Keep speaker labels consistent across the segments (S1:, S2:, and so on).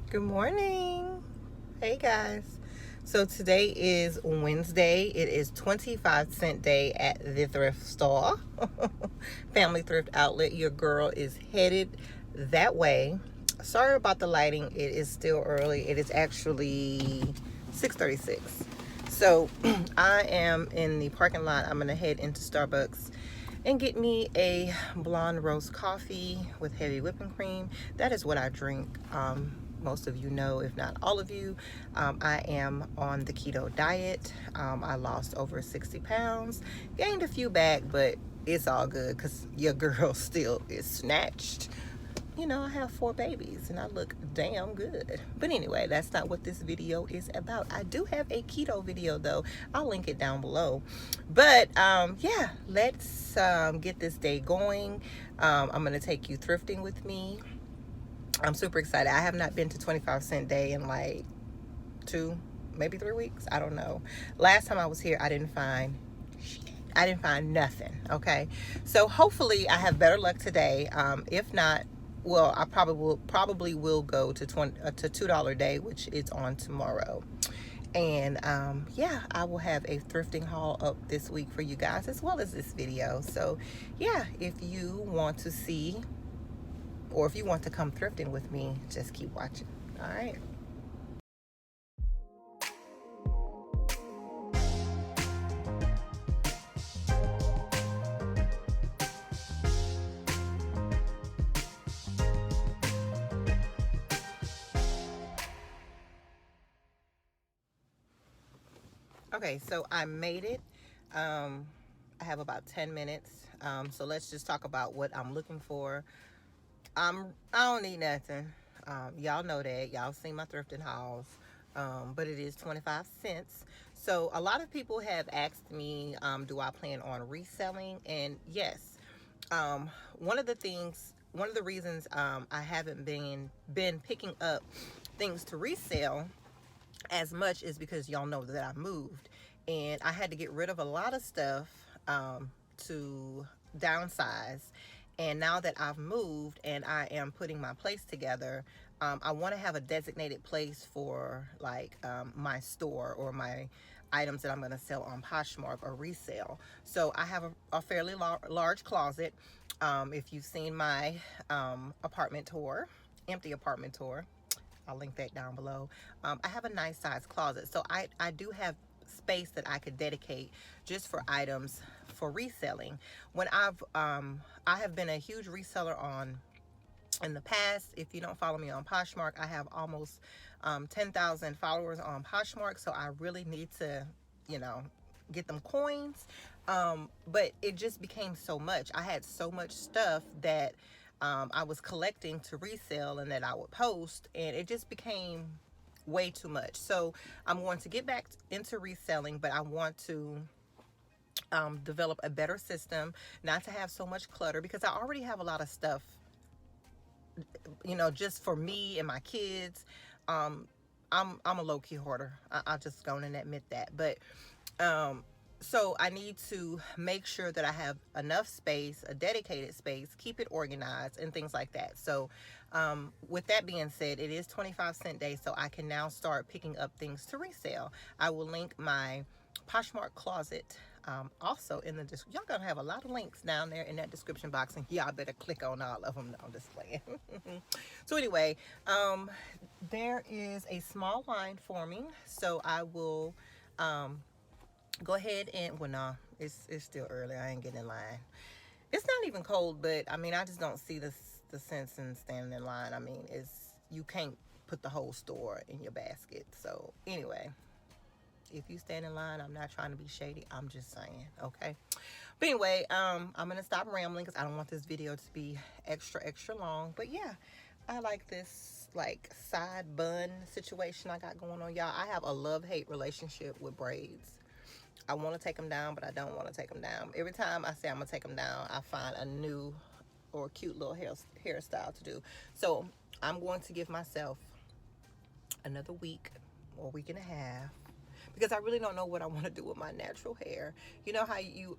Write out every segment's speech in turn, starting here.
S1: Good morning. Hey guys. So today is Wednesday. It is 25-cent day at the thrift store. Family thrift outlet. Your girl is headed that way. Sorry about the lighting. It is still early. It is actually 6:36. So I am in the parking lot. I'm going to head into Starbucks and get me a blonde roast coffee with heavy whipping cream. That is what I drink. Most of you know, if not all of you, I am on the keto diet. I lost over 60 pounds, gained a few back, but it's all good because your girl still is snatched. You know, I have 4 babies and I look damn good. But anyway, that's not what this video is about. I do have a keto video though. I'll link it down below. But yeah, let's get this day going. I'm going to take you thrifting with me. I'm super excited. I have not been to 25-cent day in like 2, maybe 3 weeks. I don't know. Last time I was here, I didn't find nothing. Okay, so hopefully I have better luck today. If not, well, I probably will go to $2 day, which is on tomorrow. And yeah, I will have a thrifting haul up this week for you guys, as well as this video. So yeah, if you want to see, or if you want to come thrifting with me, just keep watching. All right. Okay, so I made it. I have about 10 minutes. So let's just talk about what I'm looking for. I don't need nothing. Y'all know that. Y'all seen my thrifting hauls. But it is 25 cents. So a lot of people have asked me, do I plan on reselling? And yes, one of the reasons I haven't been picking up things to resell as much is because y'all know that I moved and I had to get rid of a lot of stuff to downsize. And now that I've moved and I am putting my place together, I want to have a designated place for like my store or my items that I'm going to sell on Poshmark or resale. So I have a fairly large closet. If you've seen my apartment tour, empty apartment tour, I'll link that down below. I have a nice size closet. So I do have space that I could dedicate just for items for reselling. When I have been a huge reseller on in the past. If you don't follow me on Poshmark, I have almost 10,000 followers on Poshmark. So I really need to, you know, get them coins. But it just became so much. I had so much stuff that I was collecting to resell and that I would post, and it just became way too much. So I'm going to get back into reselling, but I want to develop a better system, not to have so much clutter, because I already have a lot of stuff, you know, just for me and my kids. I'm a low-key hoarder. I'll just go and admit that. But so I need to make sure that I have enough space, a dedicated space, keep it organized and things like that. So with that being said, it is 25-cent day, so I can now start picking up things to resell. I will link my Poshmark closet also in the description. Y'all gonna have a lot of links down there in that description box, and y'all better click on all of them. No, I'm just playing. So anyway, there is a small line forming, so I will go ahead and, well, no, it's still early. I ain't getting in line. It's not even cold, but I mean, I just don't see the sense in standing in line. I mean, you can't put the whole store in your basket. So anyway, if you stand in line, I'm not trying to be shady. I'm just saying, okay? But anyway, I'm going to stop rambling because I don't want this video to be extra long. But yeah, I like this like side bun situation I got going on, y'all. I have a love-hate relationship with braids. I want to take them down, but I don't want to take them down. Every time I say I'm going to take them down, I find a new or cute little hairstyle to do. So I'm going to give myself another week or week and a half, because I really don't know what I want to do with my natural hair. You know how you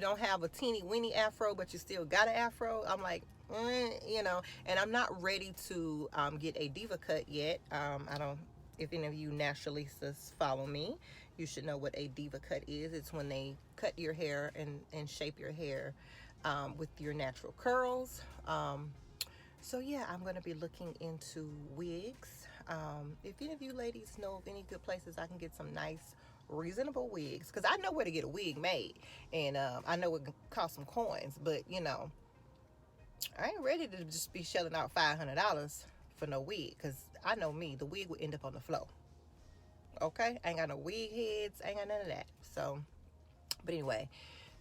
S1: don't have a teeny weeny afro, but you still got an afro? I'm like, you know, and I'm not ready to get a diva cut yet. I don't, if any of you naturalists follow me, you should know what a diva cut is. It's when they cut your hair and shape your hair with your natural curls. So yeah, I'm going to be looking into wigs. If any of you ladies know of any good places I can get some nice, reasonable wigs, because I know where to get a wig made, and I know it can cost some coins, but you know, I ain't ready to just be shelling out $500 for no wig, because I know me, the wig would end up on the floor. Okay, I ain't got no wig heads, I ain't got none of that. So, but anyway,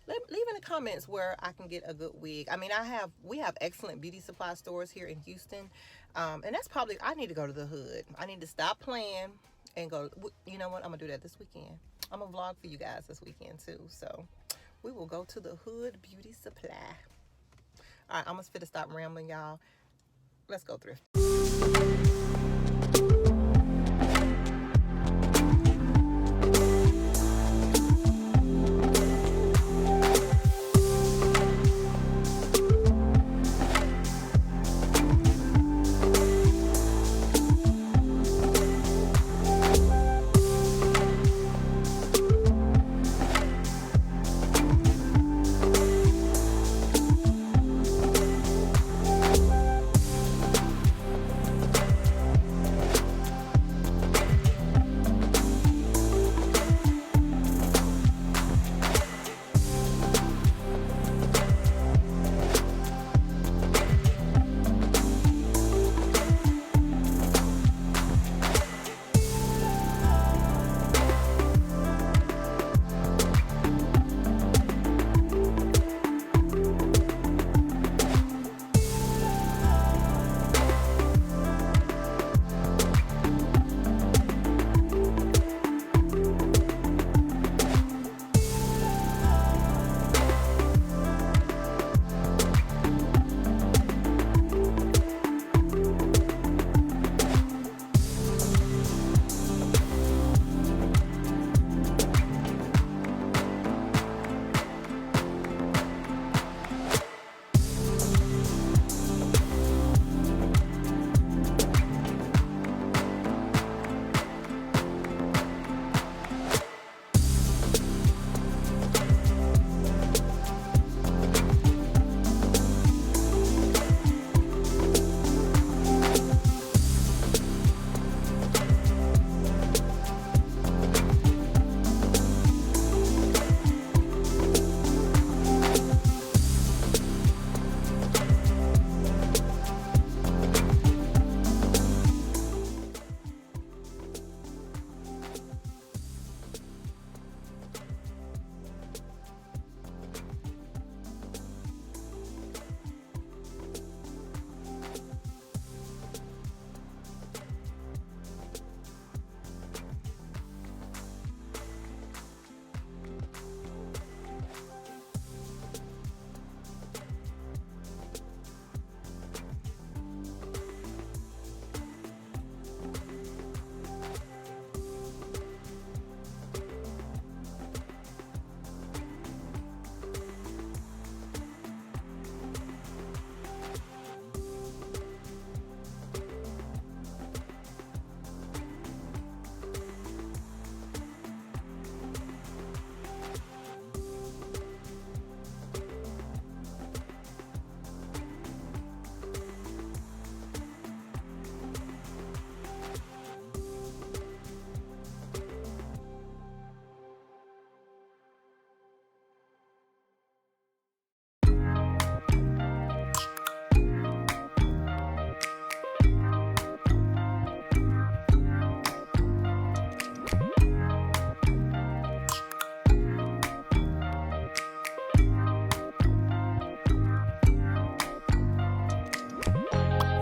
S1: leave in the comments where I can get a good wig. I mean, we have excellent beauty supply stores here in Houston, and that's probably, I need to go to the hood. I need to stop playing and go. You know what? I'm gonna do that this weekend. I'm gonna vlog for you guys this weekend too. So we will go to the hood beauty supply. All right, I'm gonna fit to stop rambling, y'all. Let's go thrift.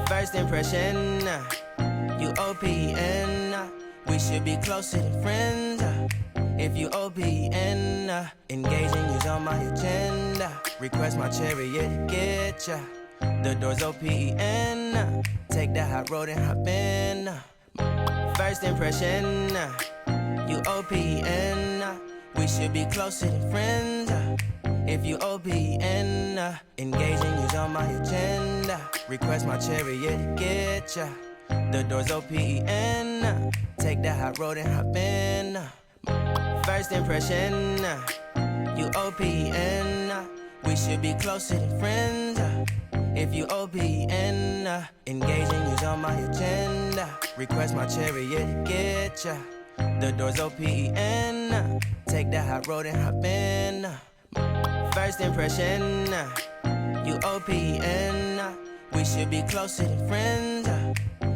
S2: First impression, you OPN. We should be closer than friends. If you OPN, engaging you's on my agenda. Request my chariot, get ya. The door's OPN. Take the hot road and hop in. First impression, you OPN. We should be closer than friends. If you OPN, engaging you's on my agenda. Request my chariot, get ya. The door's OPN. Take that hot road and hop in. First impression, you OPN. We should be closer than friends. If you OPN, engaging you's on my agenda. Request my chariot, get ya. The door's OPN. Take that hot road and hop in. First impression, you OPN. We should be closer than friends.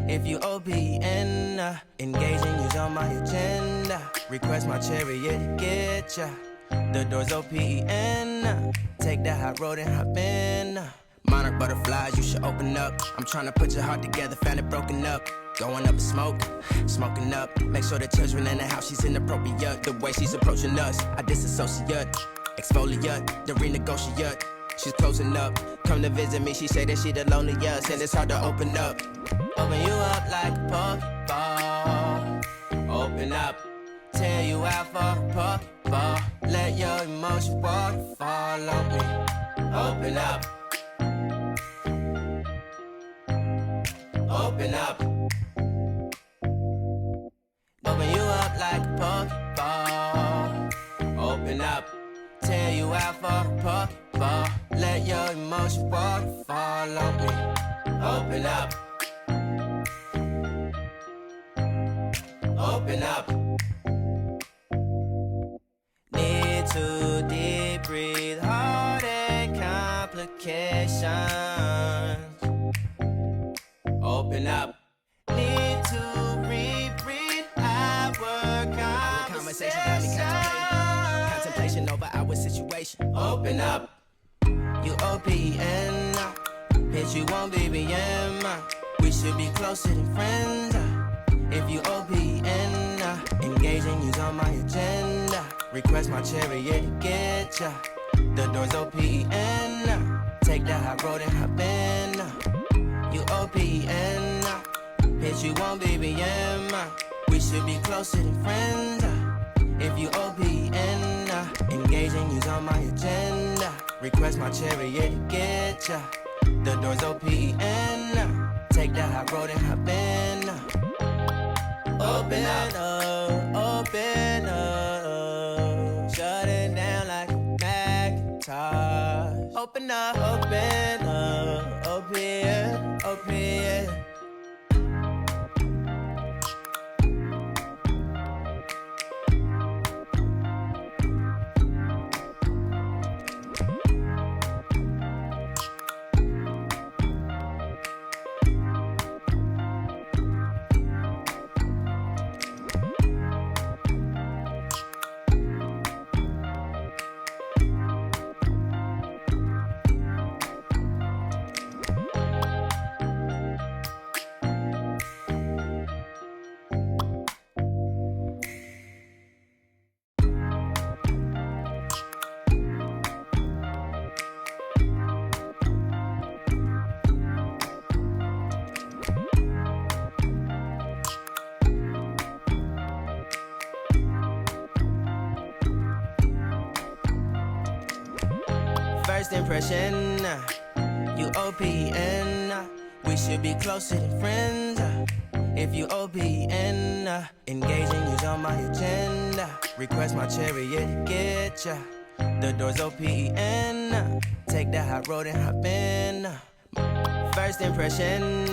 S2: If you OPN, engaging you's on my agenda. Request my chariot, get ya. The door's OPN. Take that hot road and hop in. Monarch butterflies, you should open up. I'm trying to put your heart together, found it broken up. Going up in smoke, smoking up. Make sure the children in the house, she's inappropriate. The way she's approaching us, I disassociate. Exfoliate, the renegotiate. She's closing up. Come to visit me, she say that she the loneliest, and it's hard to open up. Open you up like a Pokeball. Open up, tear you out for a Pokeball. Let your emotion waterfall on me. Open up. Open up. Open you up like a Pokeball. Open up. Tear you out for a Pokeball. Let your emotion waterfall on me. Open up. Open up. Need to deep breathe, heartache complications. Open up. Need to reread our conversation. Got me contemplation over our situation. Open up. You OPN. Bitch, you won't BBM. We should be closer than friends. If you OPN, engaging you's on my agenda. Request my chariot, get ya. The door's OPN. Take that hot road and hop in. You OPN. Bitch, you won't BBM. We should be closer than friends. If you OPN, engaging you's on my agenda. Request my chariot, get ya. The door's OPN. Take that hot road and hop in. Open up, open up. Shut it down like a Macintosh. Open up, open, open. First impression, you OPN. We should be closer than friends. If you OPN, engaging you's on my agenda. Request my chariot, get ya. The door's OPN. Take that hot road and hop in. First impression,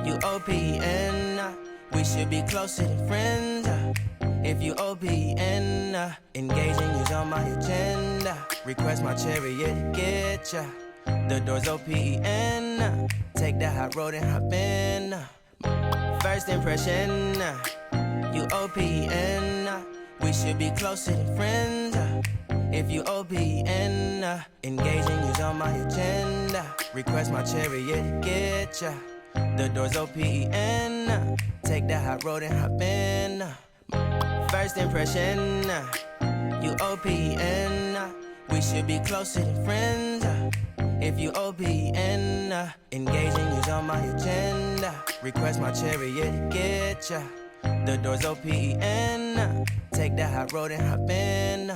S2: you OPN. We should be closer than friends. If you OPN, engaging you's on my agenda. Request my chariot, get ya. The door's OPN. Take that hot road and hop in. First impression, you OPN. We should be closer than friends. If you OPN, engaging you's on my agenda. Request my chariot, get ya. The door's OPN. Take that hot road and hop in. First impression, you OPN. We should be closer than friends. If you OPN, engaging you's on my agenda. Request my chariot, get ya. The door's OPN. Take that hot road and hop in.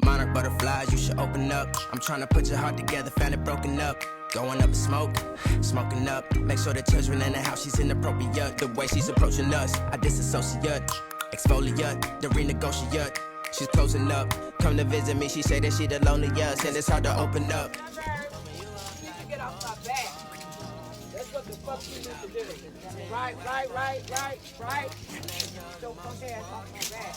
S2: Monarch butterflies, you should open up. I'm trying to put your heart together, found it broken up. Going up in smoke, smoking up. Make sure the children in the house, she's inappropriate. The way she's approaching us, I disassociate. Exfoliate, the renegotiate. She's closing up. Come to visit me, she say that she the loneliest, and it's hard to open up.
S3: You need to get off my back. That's what the fuck you need to do. Right. Don't fuck ass off my back.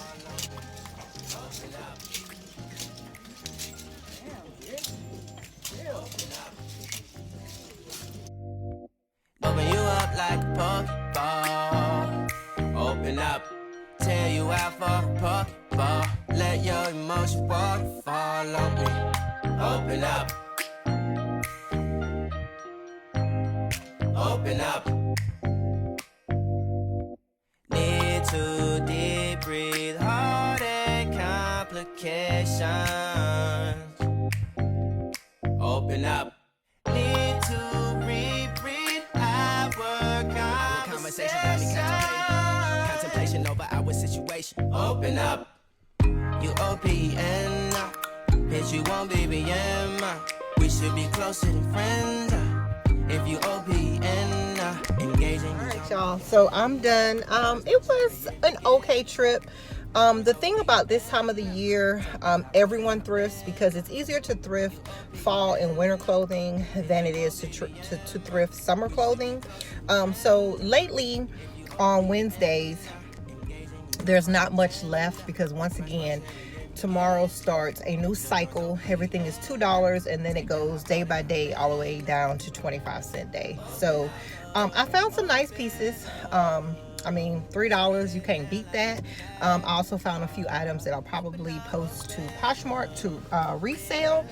S2: Open you up like a Pokeball. Open up, tear you out for a Pokeball. Let your emotions waterfall on me. Open up. Open up. Need to deep breathe, heart and complications. Open up. Need to reread our conversation. Got me contemplation over our situation. Open up. You OPN. Bitch, you won't BBM. We should be closer than friends. If you OPN, engaging.
S1: All right, y'all. So I'm done. It was an okay trip. The thing about this time of the year, everyone thrifts because it's easier to thrift fall and winter clothing than it is to thrift summer clothing. So lately on Wednesdays, there's not much left because once again, tomorrow starts a new cycle. Everything is $2 and then it goes day by day all the way down to 25-cent day. So I found some nice pieces. I mean, $3, you can't beat that. I also found a few items that I'll probably post to Poshmark to resale.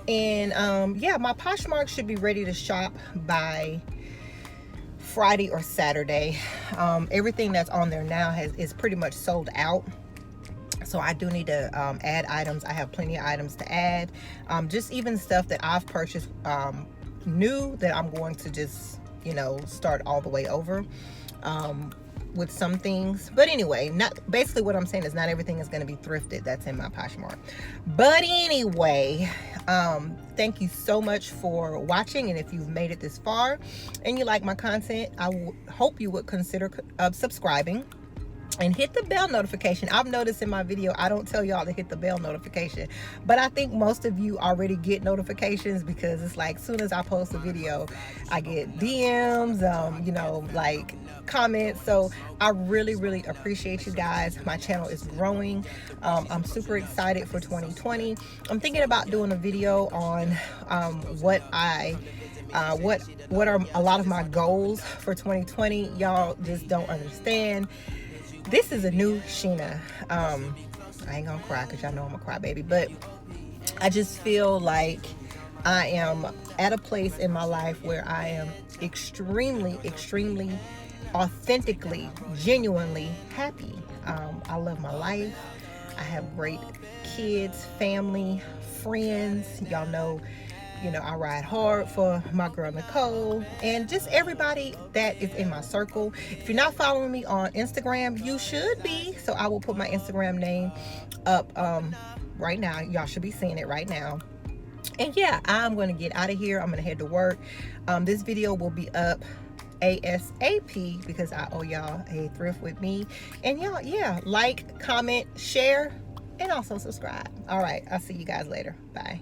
S1: And yeah, my Poshmark should be ready to shop by Friday or Saturday. Everything that's on there now is pretty much sold out. So I do need to add items. I have plenty of items to add. Just even stuff that I've purchased new that I'm going to just, you know, start all the way over with some things. But anyway, basically what I'm saying is not everything is going to be thrifted that's in my Poshmark. But anyway, thank you so much for watching. And if you've made it this far and you like my content, I hope you would consider subscribing. And hit the bell notification. I've noticed in my video, I don't tell y'all to hit the bell notification, but I think most of you already get notifications because it's like, soon as I post a video, I get DMs, you know, like comments. So I really appreciate you guys. My channel is growing. I'm super excited for 2020. I'm thinking about doing a video on what are a lot of my goals for 2020. Y'all just don't understand. This is a new Sheena. I ain't gonna cry because y'all know I'm a crybaby, but I just feel like I am at a place in my life where I am extremely authentically, genuinely happy. I love my life. I have great kids, family, friends. Y'all know, you know, I ride hard for my girl Nicole and just everybody that is in my circle. If you're not following me on Instagram, you should be. So I will put my Instagram name up right now. Y'all should be seeing it right now. And yeah, I'm going to get out of here. I'm going to head to work. This video will be up ASAP because I owe y'all a thrift with me. And y'all, yeah, like, comment, share, and also subscribe. All right, I'll see you guys later. Bye.